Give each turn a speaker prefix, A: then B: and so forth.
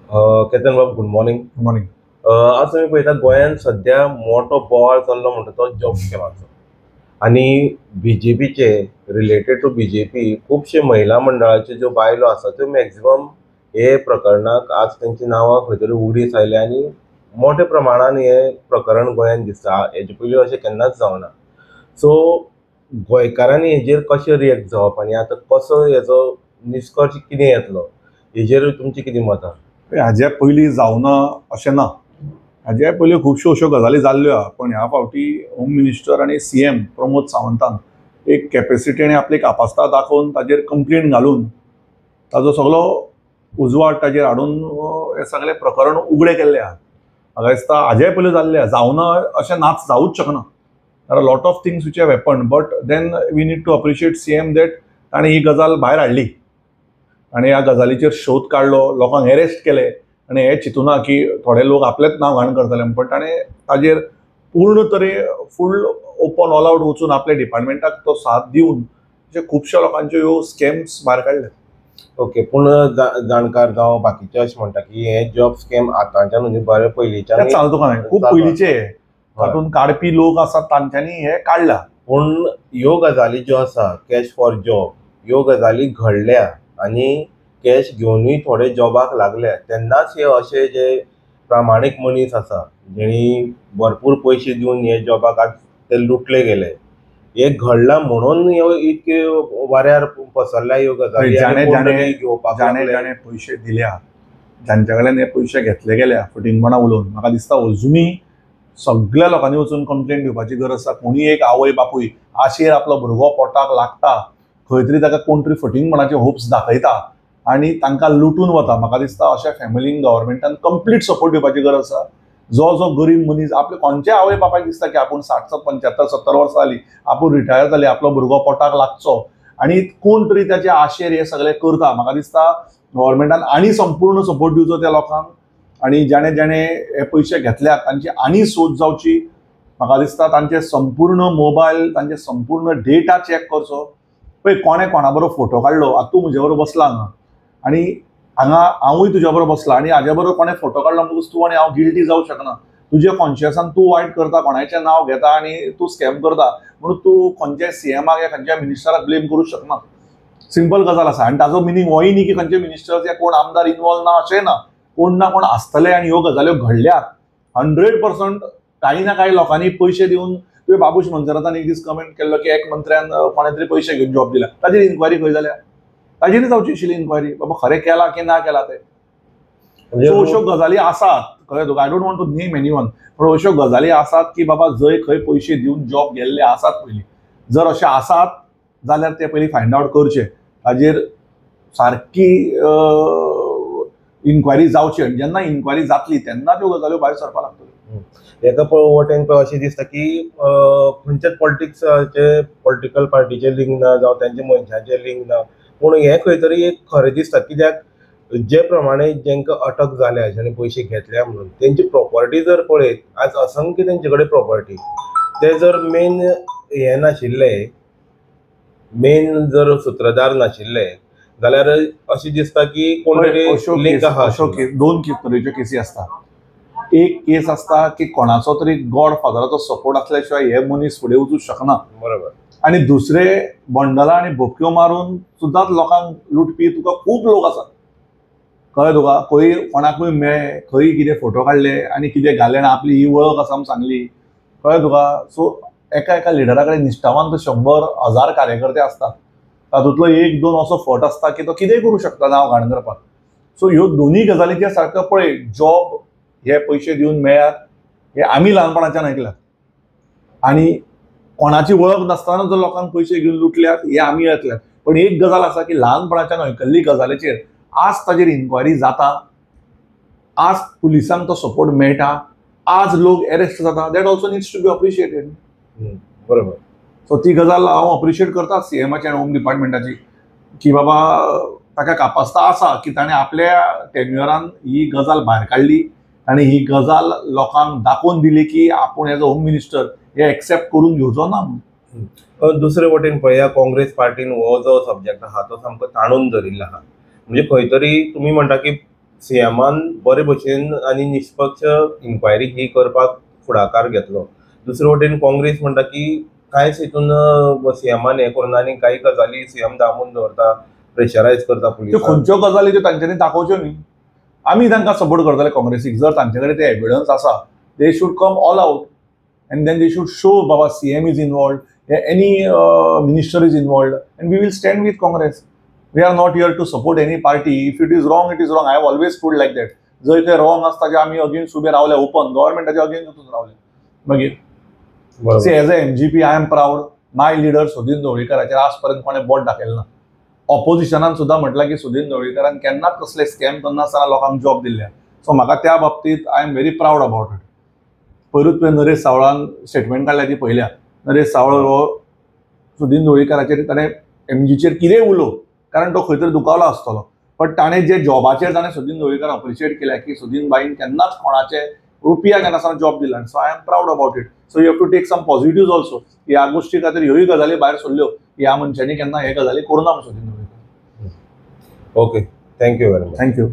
A: केतन बाब, good morning.
B: Morning.
A: आज तुम्ही पळयता गोंयांत सध्या मोठो बोवाळ चल्लो म्हणटा तो जॉब स्कॅमाचो. आणि बीजेपीचे रिलेटेड टू बीजेपी खुबशे महिला मंडळाच्यो ज्यो बायलो आसा त्यो मॅक्झिमम हे प्रकरणाक आज तेंची नांवां खंय तरी उगडीस आयल्या आनी मोठ्या प्रमाणान हे प्रकरण गोंयांत दिसता. हेजे पयलीं अशें केन्नाच जावना. सो गोंयकारांनी हेजेर कशें रिएक्ट जावप आनी आतां कसो हेजो निश्कर्श कितें येतलो, हेजेर तुमचें कितें मत आसा?
B: हाजे पयलीं जावना अशें ना. हाजे पयलीं खुबश्यो अश्यो गजाली जाल्ल्यो आहा, पण ह्या फावटी होम मिनिस्टर आनी सीएम प्रमोद सावंतान एक कॅपेसिटी आनी आपली कापासिता दाखोवन ताजेर कंप्लेन घालून ताजो सगळो उजवाड ताजेर हाडून हे सगळे प्रकरण उगडे केल्ले आहा. म्हाका दिसता हाजे पयलीं जाल्ले आहा. जावना अशें नाच जावूच शकना. There are lot of things which have happened, but then we need to appreciate CM that ताणें ही गजाल भायर हाडली आणि ह्या गजालीचेर शोध काडलो, लोकांक अरेस्ट केले आणि हे चिंतूना की थोडे लोक आपलेच नांव घाण करतले, पण ताणें ताजेर पूर्ण तरे फूल ओपन ऑल आउट वचून आपल्या डिपार्टमेंटाक तो साथ दिवन खुबश्या लोकांच्यो ह्यो स्कॅम्स भायर काडले.
A: ओके, पूण जाणकार जावं बाकीचे अशें म्हणटा की हे जॉब स्कॅम आतांच्यान म्हणजे बरे पयलींच्यान
B: तेच सांगता तुका हांवें, खूब पयलींचे तातूंत काडपी लोक आसात तांच्यांनी हे काडला.
A: पूण ह्यो गजाली ज्यो आसा कॅश फॉर जॉब, ह्यो गजाली घडल्या आनी कॅश घेवनूय थोडे जॉबाक लागल्या तेन्नाच हे अशे जे प्रामाणीक मनीस आसा जेणी भरपूर पयशे दिवन हे जॉबाक आज ते लुटले गेले, हे घडला म्हणून ह्यो इतके वाऱ्यार पसरल्या ह्यो गजाली.
B: जाणे पयशे दिल्या, जांच्या कडल्यान हे पयशे घेतले गेल्या फटिंगपणां उलोवन, म्हाका दिसता अजुनूय सगळ्या लोकांनी वचून कंप्लेन दिवपाची गरज आसा. कोणी एक आवय बापूय आशेर आपलो भुरगो पोटाक लागता, खंय तरी ताका कोण तरी फटिंगपणाचे होप्स दाखयता आनी तांकां लुटून वता. म्हाका दिसता अशा फॅमिलींक गव्हर्मेंटान कंप्लीट सपोर्ट दिवपाची गरज आसा. जो गरीब मनीस आपले खंयच्या आवय बापायक दिसता की आपूण 60 75 70 वर्सां जाली, आपूण रिटायर जाली, आपलो भुरगो पोटाक लागचो आनी कोण तरी त्याच्या आशेर हे सगळे करता. म्हाका दिसता गव्हर्मेंटान आनी संपूर्ण सपोर्ट दिवचो त्या लोकांक आणि ज्याणे ज्याणे हे पयशे घेतल्यात तांची आनी सोद जावची. म्हाका दिसता तांचे संपूर्ण मोबायल, तांचे संपूर्ण डेटा चॅक करचो. पळय, कोणे कोणा बरोबर फोटो काडलो, आतां तूं म्हजे बरोबर बसला हांगा आनी हांगा हांवूय तुज्या बरोबर बसला आनी हाज्या बरोबर कोणे फोटो काडलो म्हणटकूच तूं आनी हांव गिल्टी जावंक शकना. तुज्या कॉन्शियसान तूं वायट करता, कोणाचें नांव घेता आनी तूं स्कॅम करता म्हणून तूं खंयच्या सीएमाक या खंयच्या मिनिस्टराक ब्लेम करूंक शकना. सिंपल गजाल आसा. आनी ताजो मिनींग होय न्ही की खंयचे मिनिस्टर्स या कोण आमदार इन्वॉल्व ना, अशें ना. कोण ना कोण आसतले आनी ह्यो गजाल्यो घडल्यात 100%. काही ना काही लोकांनी पयशे दिवन, तुवें बाबूश मंजरातान एक दीस कमेंट केल्लो की एक मंत्र्यान कोणे तरी पयशे घेवन जॉब दिला, ताजेर इन्क्वायरी खंय जाल्या? ताजेरच जावची आशिल्ली इन्क्वायरी, बाबा खरें केला की ना केला ते. सो अश्यो गजाली आसात, कळ्ळें तुका. I don't want to name anyone, पण अश्यो गजाली आसात की बाबा जंय खंय पयशे दिवन जॉब गेल्ले आसात पयलीं. जर अशें आसात जाल्यार ते पयलीं फायंड आउट करचे, ताजेर सारकी इन्क्वायरी जावची आनी जेन्ना इन्क्वायरी जातली तेन्ना त्यो गजाल्यो भायर सरपाक लागतल्यो.
A: हेका वटेन पळय अशें दिसता की खंयच्याच पॉलिटिकल पार्टीचे लिंक ना जावं त्यांचे मनशाचे लिंक ना, पूण हे खंय तरी एक खरें दिसता. कित्याक जे प्रमाणे जेंकां अटक जाल्या, जेणे पयशे घेतल्या म्हणून तेंची प्रॉपर्टी जर पळयत, आज असंख्य तेंचे कडेन प्रॉपर्टी, ते जर मेन हे नाशिल्ले, मेन जर सूत्रधार नाशिल्ले जाल्यार अशें दिसता की कोण तरी लिंक आहा.
B: दोन तरेच्यो केसी आसता. एक केस आसता की कोणाचो तरी गॉड फादराचो सपोर्ट असल्या शिवाय हे मनीस फुडें वचूंक शकना.
A: बरोबर.
B: आणि दुसरे बंडला आणि बोपक्यो मारून सुद्धा लोकांक लुटपी तुका खूब लोक आसात. कळ्ळें तुका. खंय कोणाकूय मेळे, खंय कितें फोटो काडले आनी कितें घाले आनी आपली ही वळख आसा म्हूण सांगली. कळ्ळें तुका. सो एका लिडरा कडेन निश्ठावान 100,000 कार्यकर्ते असतात. तातूंतलो एक दोन असो फट आसता की तो कितेंय करूं शकता नांव घाण करपाक. सो ह्यो दोनूय गजालींचे सारको पळय, जॉब हे पयशे दिवन मेळ्ळ्यात हे आमी ल्हानपणाच्यान ऐकल्यात आनी कोणाची वळख नासतना जर लोकांक पयशे घेवन लुटल्यात हे आमी ऐकल्यात. पण एक गजाल आसा की ल्हानपणाच्यान आयकल्ली गजालीचेर आज ताजेर इन्क्वायरी जाता, आज पुलिसांक तो सपोर्ट मेळटा, आज लोक अरेस्ट जाता. That also needs to be appreciated.
A: बरोबर.
B: सो ती गजाल हांव अप्रिशिएट करता सीएमाची आनी होम डिपार्टमेंटाची की बाबा ताका कापासिता आसा की ताणें आपल्या टेन्युअरान ही गजाल भायर काडली आनी ही गजाल लोकांक दाखोवन दिली की आपूण एज अ होम मिनिस्टर हे एक्सेप्ट करून घेवचो ना.
A: दुसरे वटेन पळया, काँग्रेस पार्टीन हो जो सब्जेक्ट आहा तो सामको ताणून धरिल्लो आहा. म्हणजे खंय तरी तुमी म्हणटा की सीएमान बरे भशेन आनी निष्पक्ष इन्क्वायरी ही करपाक फुडाकार घेतलो. दुसरे वटेन काँग्रेस म्हणटा की कांयच हितून सीएमान हें करना आनी काही गजाली सीएम दामून दवरता, प्रेशरायज करता
B: त्यो
A: पुलिसांक.
B: खंयच्यो गजाली त्यो तांच्यांनी दाखोवच्यो न्ही. आमी तांकां सपोर्ट करतले काँग्रेसीक जर तांचे कडेन ते एविडन्स आसा. They should come all out and then they should show Baba CM is involved, any minister is involved, and we will stand with Congress. We are not here to support any party. If it is wrong, it is wrong. I have always told like that. जर ते wrong असता जे आमी against उबे रावले open गव्हर्नमेंटाच्या against रावले. मागीर see as a MGP I am proud my leader Sudin ढवळीकराचेर आज पर्यंत कोणें बोट दाखयलें ना. ऑपोजिशनान सुद्दां म्हटलां की सुदीन ढवळीकरान केन्नाच कसले स्कॅम करनासतना लोकांक जॉब दिल्ल्या. सो म्हाका त्या बाबतींत I am very proud about it. पयरूच तुवें नरेश सावळान स्टेटमेंट काडल्या ती पयल्या. नरेश सावळ हो सुदीन ढवळीकराचेर ताणें MGचेर कितेंय उलो कारण तो खंय तरी दुखावलो आसतलो. बट ताणें जे जॉबाचेर ताणें सुदीन ढवळीकर अप्रिशिएट केल्या की सुदीन बाईन केन्नाच कोणाचे रुपया घेनासतना जॉब दिला. So I am proud about it. So you have to take some positive also. ह्या गोष्टी खातीर ह्योय गजाली भायर सरल्यो. ह्या मनशांनी केन्ना हे गजाली करूना Sudin Dhavalikar.
A: Okay, thank you very much.
B: Thank you.